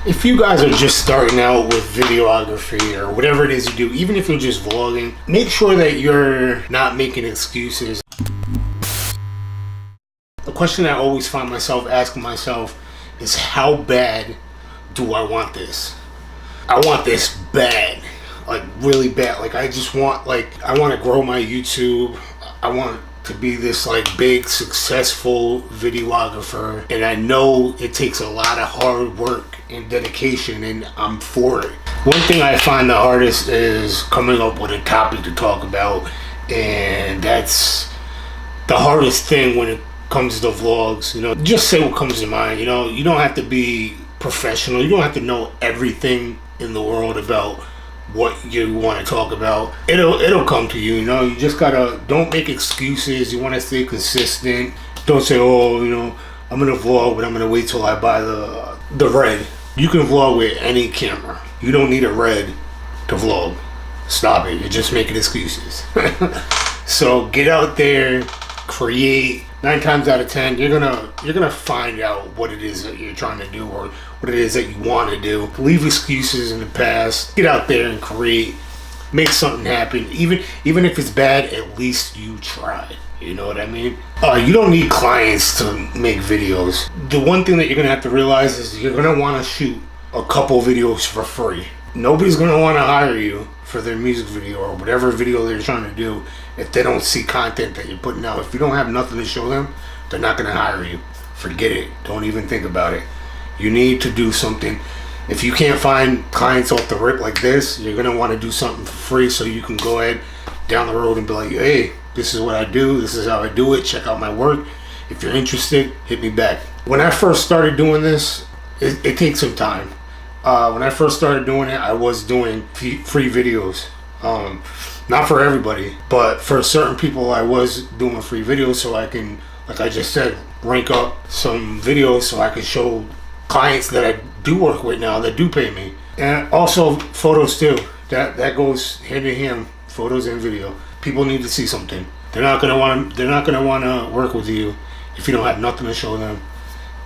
If you guys are just starting out with videography or whatever it is you do, even if you're just vlogging, make sure that you're not making excuses. The question I always find myself asking myself is, how bad do I want this? I want this bad, like really bad. Like I just want, like, I want to grow my YouTube. I want to be this like big successful videographer, and I know it takes a lot of hard work and dedication, and I'm for it. One thing I find the hardest is coming up with a topic to talk about, and that's the hardest thing when it comes to vlogs. You know, just say what comes to mind. You know, you don't have to be professional, you don't have to know everything in the world about what you want to talk about. It'll come to you. You know, you just gotta, don't make excuses. You want to stay consistent. Don't say, oh, you know, I'm gonna vlog, but I'm gonna wait till I buy the Red. You can vlog with any camera. You don't need a Red to vlog. Stop it. You're just making excuses. So get out there, create. 9 times out of 10, you're gonna find out what it is that you're trying to do, or what it is that you want to do. Leave excuses in the past. Get out there and create. Make something happen. Even if it's bad, at least you tried. You know what I mean? You don't need clients to make videos. The one thing that you're gonna have to realize is you're gonna want to shoot a couple videos for free. Nobody's gonna want to hire you for their music video or whatever video they're trying to do if they don't see content that you're putting out. If you don't have nothing to show them, they're not gonna hire you. Forget it. Don't even think about it. You need to do something. If you can't find clients off the rip like this, you're gonna want to do something for free, so you can go ahead down the road and be like, hey, this is what I do, this is how I do it, check out my work. If you're interested, hit me back. When I first started doing this, it takes some time. When I first started doing it, I was doing free videos. Not for everybody, but for certain people I was doing free videos, so I can, like I just said, rank up some videos so I can show clients that I do work with now that do pay me. And also photos too. That goes hand in hand, photos and video. People need to see something. They're not gonna want to work with you if you don't have nothing to show them,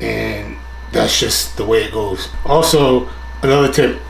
and that's just the way it goes. Also, another tip,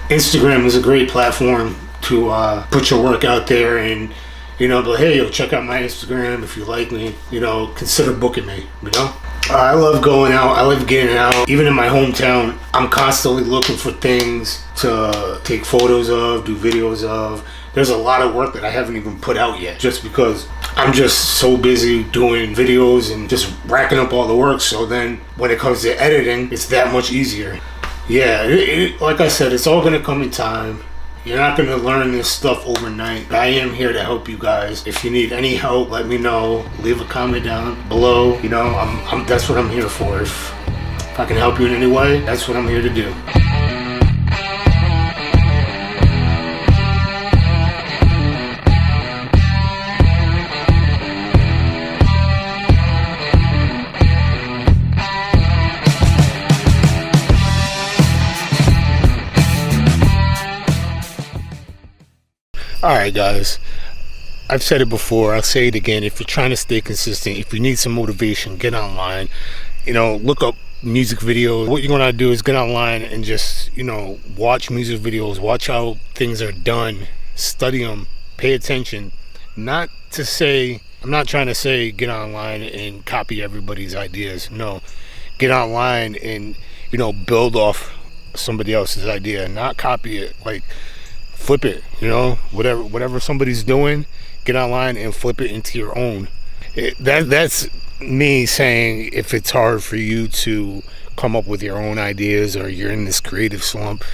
Instagram is a great platform to put your work out there, and you know, but hey, yo, check out my Instagram if you like me. You know, consider booking me. You know, I love going out. I love getting out. Even in my hometown, I'm constantly looking for things to take photos of, do videos of. There's a lot of work that I haven't even put out yet, just because I'm just so busy doing videos and just racking up all the work. So then when it comes to editing, it's that much easier. Yeah, like I said, it's all gonna come in time. You're not gonna learn this stuff overnight. I am here to help you guys. If you need any help, let me know. Leave a comment down below. You know, that's what I'm here for. If I can help you in any way, that's what I'm here to do. Alright guys, I've said it before, I'll say it again. If you're trying to stay consistent, if you need some motivation, get online. You know, look up music videos. What you're gonna do is get online and just, you know, watch music videos, watch how things are done, study them, pay attention. Not to say, I'm not trying to say get online and copy everybody's ideas. No, get online and, you know, build off somebody else's idea, not copy it. Like, flip it, you know, whatever somebody's doing, get online and flip it into your own. That's me saying, if it's hard for you to come up with your own ideas, or you're in this creative slump,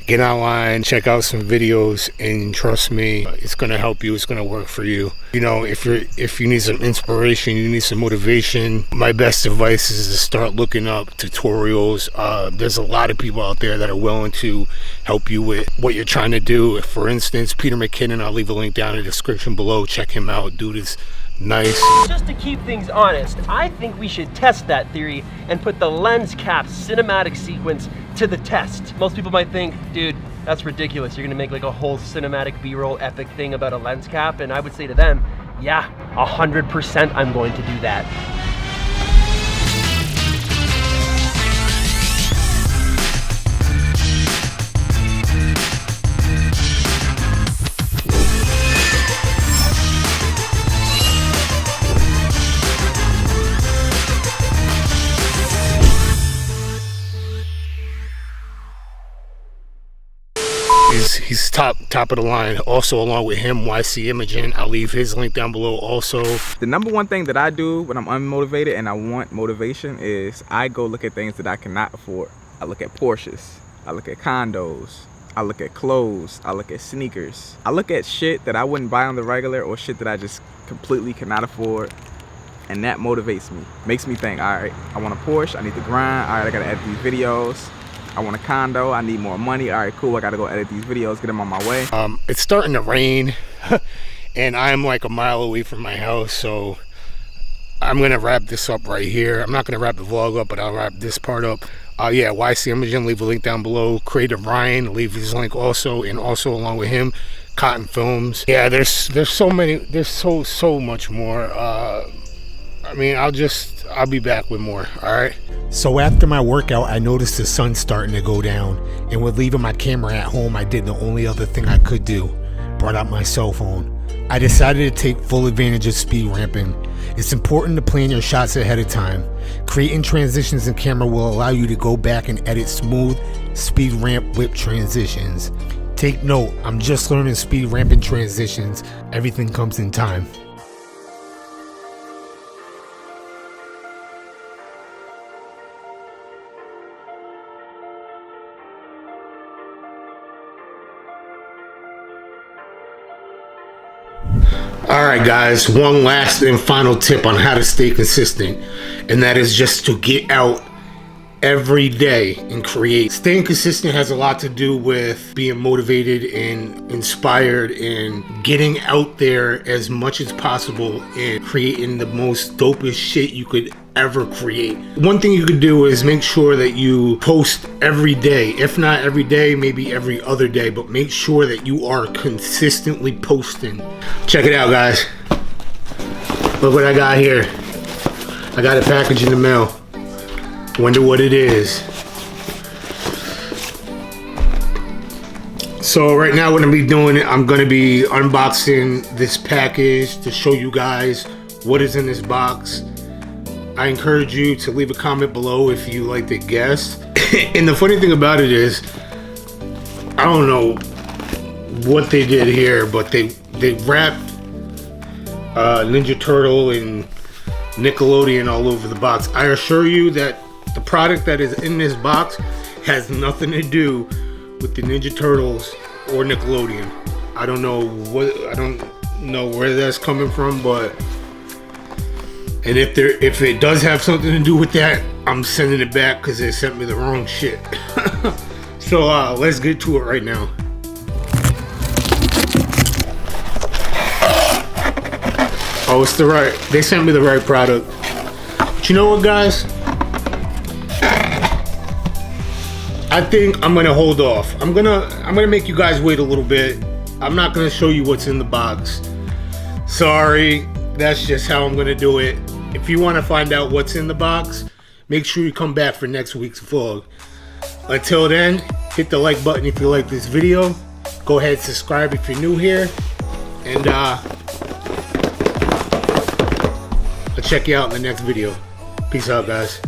get online, check out some videos, and trust me, it's going to help you. It's going to work for you. You know, if you need some inspiration, you need some motivation, my best advice is to start looking up tutorials. There's a lot of people out there that are willing to help you with what you're trying to do. For instance, Peter McKinnon, I'll leave a link down in the description below. Check him out. Dude is nice. Just to keep things honest, I think we should test that theory and put the lens cap cinematic sequence to the test. Most people might think, dude, that's ridiculous. You're gonna make like a whole cinematic B-roll epic thing about a lens cap, and I would say to them, yeah, 100% I'm going to do that. He's top of the line. Also, along with him, YCIMAGING. I'll leave his link down below also. The number one thing that I do when I'm unmotivated and I want motivation is I go look at things that I cannot afford. I look at Porsches. I look at condos. I look at clothes. I look at sneakers. I look at shit that I wouldn't buy on the regular or shit that I just completely cannot afford. And that motivates me. Makes me think, all right, I want a Porsche. I need to grind. All right, I gotta edit these videos. I want a condo. I need more money. All right, cool. I gotta go edit these videos, get them on my way. It's starting to rain and I'm like a mile away from my house, so I'm gonna wrap this up right here. I'm not gonna wrap the vlog up, but I'll wrap this part up. Yeah, YCIMAGING, leave a link down below. Creative Ryan, leave his link also, and also along with him, Cotton Films. Yeah, there's so many, there's so much more. I mean, I'll be back with more, all right? So after my workout, I noticed the sun starting to go down, and with leaving my camera at home, I did the only other thing I could do. Brought out my cell phone. I decided to take full advantage of speed ramping. It's important to plan your shots ahead of time. Creating transitions in camera will allow you to go back and edit smooth speed ramp whip transitions. Take note, I'm just learning speed ramping transitions. Everything comes in time. Alright guys, one last and final tip on how to stay consistent, and that is just to get out every day and create. Staying consistent has a lot to do with being motivated and inspired and getting out there as much as possible and creating the most dopest shit you could ever create. One thing you could do is make sure that you post every day. If not every day, maybe every other day, but make sure that you are consistently posting. Check it out, guys. Look what I got here. I got a package in the mail. Wonder what it is. So right now what I'm gonna be doing, I'm gonna be unboxing this package to show you guys what is in this box. I encourage you to leave a comment below if you like to guess. And the funny thing about it is, I don't know what they did here, but they wrapped Ninja Turtle and Nickelodeon all over the box. I assure you that the product that is in this box has nothing to do with the Ninja Turtles or Nickelodeon. I don't know where that's coming from, but and if it does have something to do with that, I'm sending it back because they sent me the wrong shit. So let's get to it right now. Oh, it's they sent me the right product. But you know what, guys? I think I'm gonna hold off. I'm gonna make you guys wait a little bit. I'm not gonna show you what's in the box. Sorry, that's just how I'm gonna do it. If you want to find out what's in the box, make sure you come back for next week's vlog. Until then, hit the like button if you like this video. Go ahead, subscribe if you're new here, and I'll check you out in the next video. Peace out, guys.